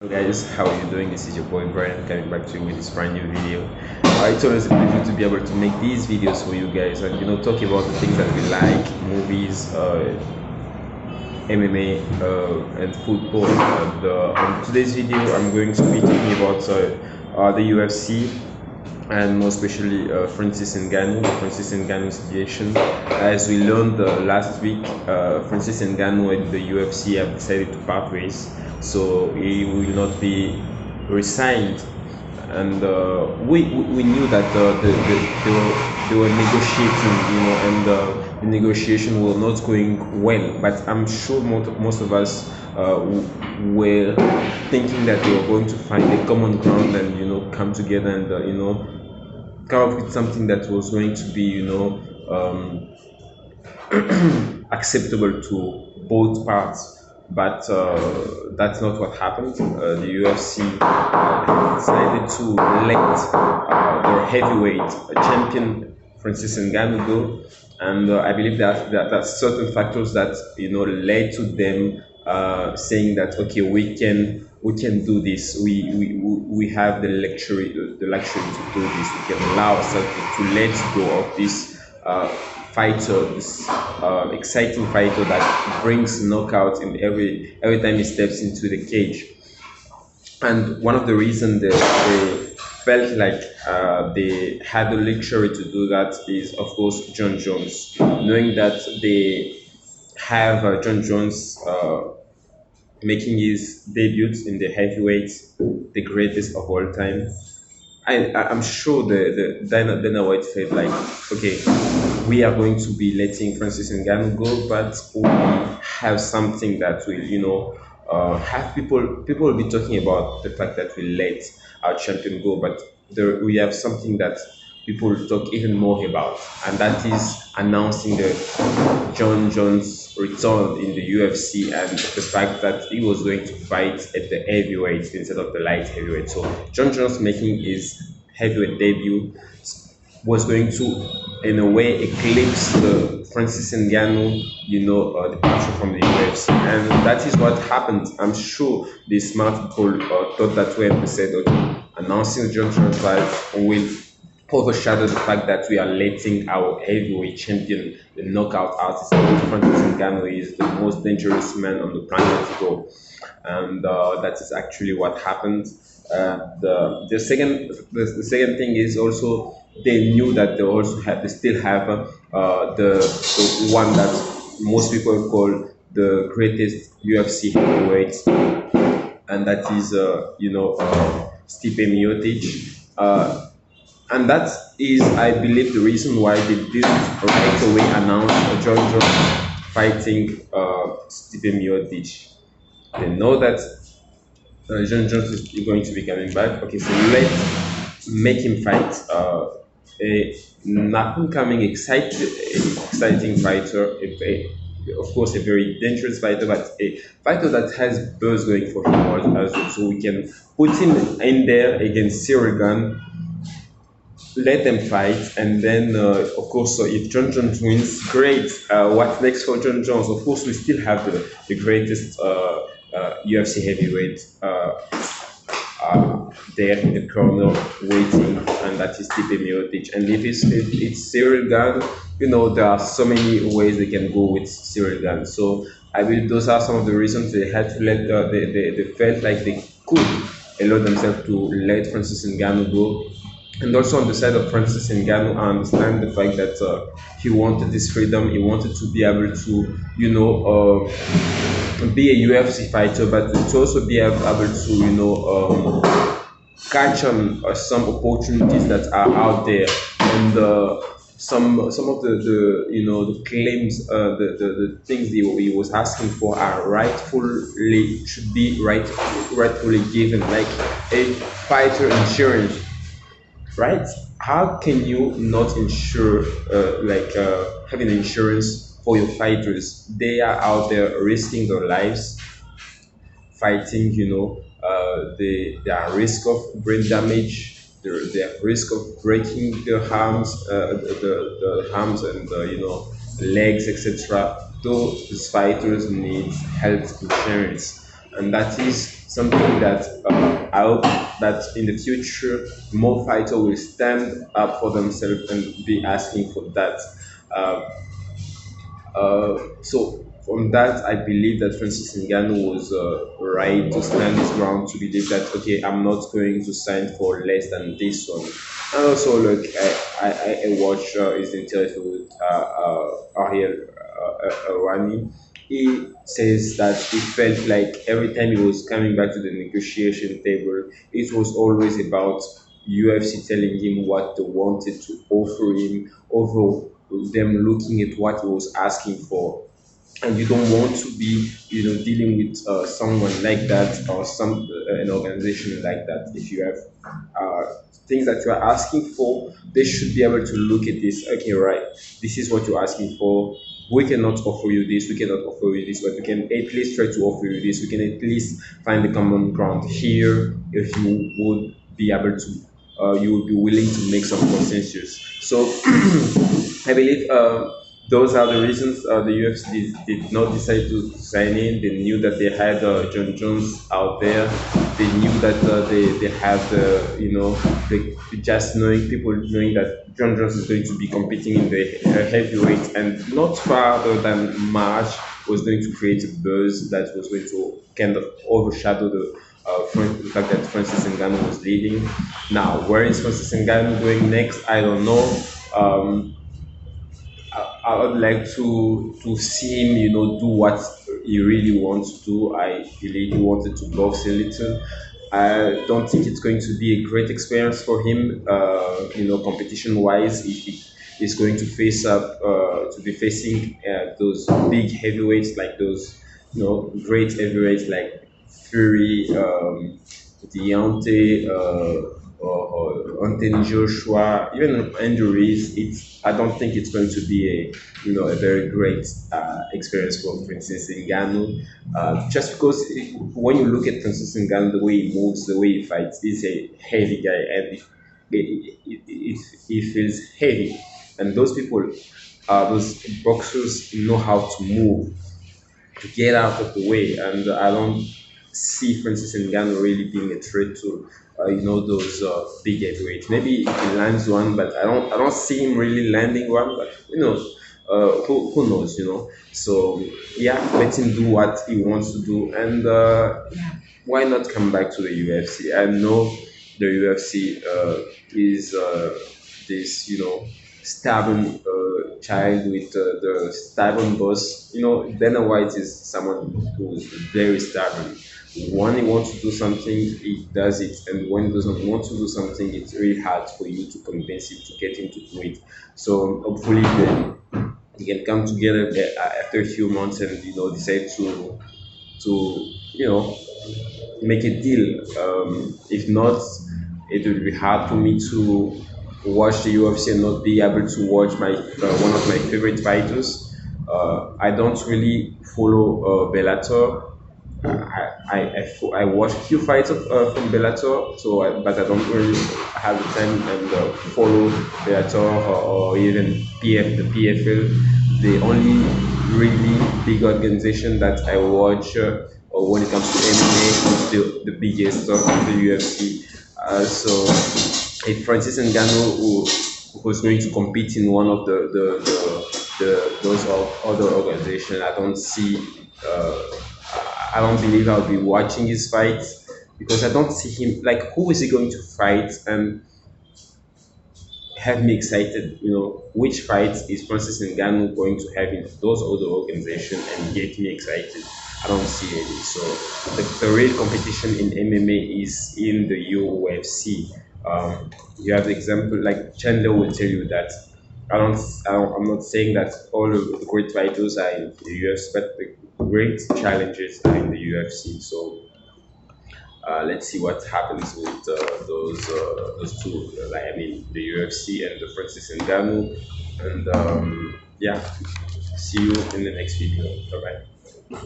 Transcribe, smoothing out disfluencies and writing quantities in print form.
Hello guys, how are you doing? This is your boy Brian coming back to you with this brand new video. It's always a pleasure to be able to make these videos for you guys and talk about the things that we like, movies, MMA, and football. And on today's video, I'm going to be talking about the UFC and more especially Francis Ngannou, the Francis Ngannou situation. As we learned last week, Francis Ngannou and the UFC have decided to part ways, so he will not be resigned. And we knew that they were negotiating, and the negotiation was not going well. But I'm sure most of us were thinking that they were going to find a common ground and come together and come up with something that was going to be acceptable to both parts. But that's not what happened. The UFC decided to let their heavyweight champion Francis Ngannou go, and I believe that certain factors that led to them saying that okay, we can do this. We have the luxury to do this. We can allow ourselves to let go of this fighter, this exciting fighter that brings knockout in every time he steps into the cage. And one of the reasons they felt like they had the luxury to do that is, of course, John Jones, knowing that they have John Jones making his debut in the heavyweights, the greatest of all time. I'm sure the Dana White felt like, okay, we are going to be letting Francis Ngannou go, but we have something that will, have people will be talking about the fact that we let our champion go, but we have something that people talk even more about, and that is announcing the John Jones return in the UFC and the fact that he was going to fight at the heavyweight instead of the light heavyweight. So John Jones making his heavyweight debut was going to, in a way, eclipse the Francis Ngannou, departure from the UFC, and that is what happened. I'm sure the smart people thought that way and they said, okay, announcing the John Jones fight will overshadow the fact that we are letting our heavyweight champion, the knockout artist, Francis Ngannou, is the most dangerous man on the planet to go, and that is actually what happened. The second thing is also they knew that they still have the one that most people call the greatest UFC heavyweight, and that is Stipe Miocic. And that is, I believe, the reason why they didn't right away announce John Jones fighting Stipe Miocic. They know that John Jones is going to be coming back. Okay, so let's make him fight an up-and-coming, exciting fighter. Of course, a very dangerous fighter, but a fighter that has buzz going for him as well. So we can put him in there against Cyril Gane, let them fight, and then of course, so if John Jones wins, great. What's next for John Jones? Of course, we still have the greatest UFC heavyweight there in the corner waiting, and that is Stipe Miocic. And if it's Cyril Gane, there are so many ways they can go with Cyril Gane. So I believe those are some of the reasons they had to let they felt like they could allow themselves to let Francis Ngannou go. And also on the side of Francis Ngannou, I understand the fact that he wanted this freedom. He wanted to be able to, be a UFC fighter, but to also be able to, catch on some opportunities that are out there, and some of the claims, the things he was asking for are rightfully should be rightfully given, like a fighter insurance, right? How can you not insure, having insurance for your fighters? They are out there risking their lives, fighting. They are at risk of brain damage. They're at risk of breaking their arms, the arms and legs, etc. Those fighters need health insurance. and that is something that I hope that in the future more fighters will stand up for themselves and be asking for that. Uh, so from that, I believe that Francis Ngannou was right to stand his ground to believe that okay, I'm not going to sign for less than this one. And also, look, I watched his interview with Ariel Arwani. He says that he felt like every time he was coming back to the negotiation table, it was always about UFC telling him what they wanted to offer him over them looking at what he was asking for. And you don't want to be dealing with someone like that or an organization like that. If you have things that you are asking for, they should be able to look at this. Okay, right, this is what you're asking for. We cannot offer you this, we cannot offer you this, but we can at least try to offer you this. We can at least find the common ground here. If you would be able to you would be willing to make some consensus. So I believe those are the reasons the UFC did not decide to sign in. They knew that they had John Jones out there. They knew that they had, just knowing people knowing that John Jones is going to be competing in the heavyweight and not farther than March was going to create a buzz that was going to kind of overshadow the fact that Francis Ngannou was leading. Now, where is Francis Ngannou going next? I don't know. I would like to see him, do what he really wants to do. I believe he wanted to box a little. I don't think it's going to be a great experience for him, competition wise. If he is going to face up, to be facing those big heavyweights like those, great heavyweights like Fury, Deontay, or Anthony Joshua, even injuries, I don't think it's going to be a very great experience for instance Ngannou. Just because when you look at Francis Ngannou, the way he moves, the way he fights, he's a heavy guy, and it feels heavy. And those people, those boxers know how to move to get out of the way, and I don't see Francis Ngannou really being a threat to those big heavyweights. Maybe he lands one, but I don't see him really landing one. But who knows? So yeah, let him do what he wants to do, and why not come back to the UFC? I know the UFC is this stubborn child with the stubborn boss. Dana White is someone who's very stubborn. When he wants to do something, he does it, and when he doesn't want to do something, it's really hard for you to convince him to get him to do it. So hopefully, they can come together after a few months and decide to make a deal. If not, it will be hard for me to watch the UFC and not be able to watch my one of my favorite fighters. I don't really follow Bellator. I watch a few fights from Bellator, but I don't really have the time and follow Bellator or even the PFL. The only really big organization that I watch when it comes to MMA is the biggest, the UFC. So if Francis Ngannou who's going to compete in one of those other organizations, I don't believe I'll be watching his fight because I don't see him like who is he going to fight and have me excited. Which fight is Francis Ngannou going to have in those other organizations and get me excited? I don't see any. So the real competition in MMA is in the UFC. You have the example like Chandler will tell you that. I'm not saying that all of the great fighters are in the UFC, but the great challenges are in the UFC. So let's see what happens with those two. Like I mean, the UFC and the Francis Ngannou, and yeah, see you in the next video. Bye bye.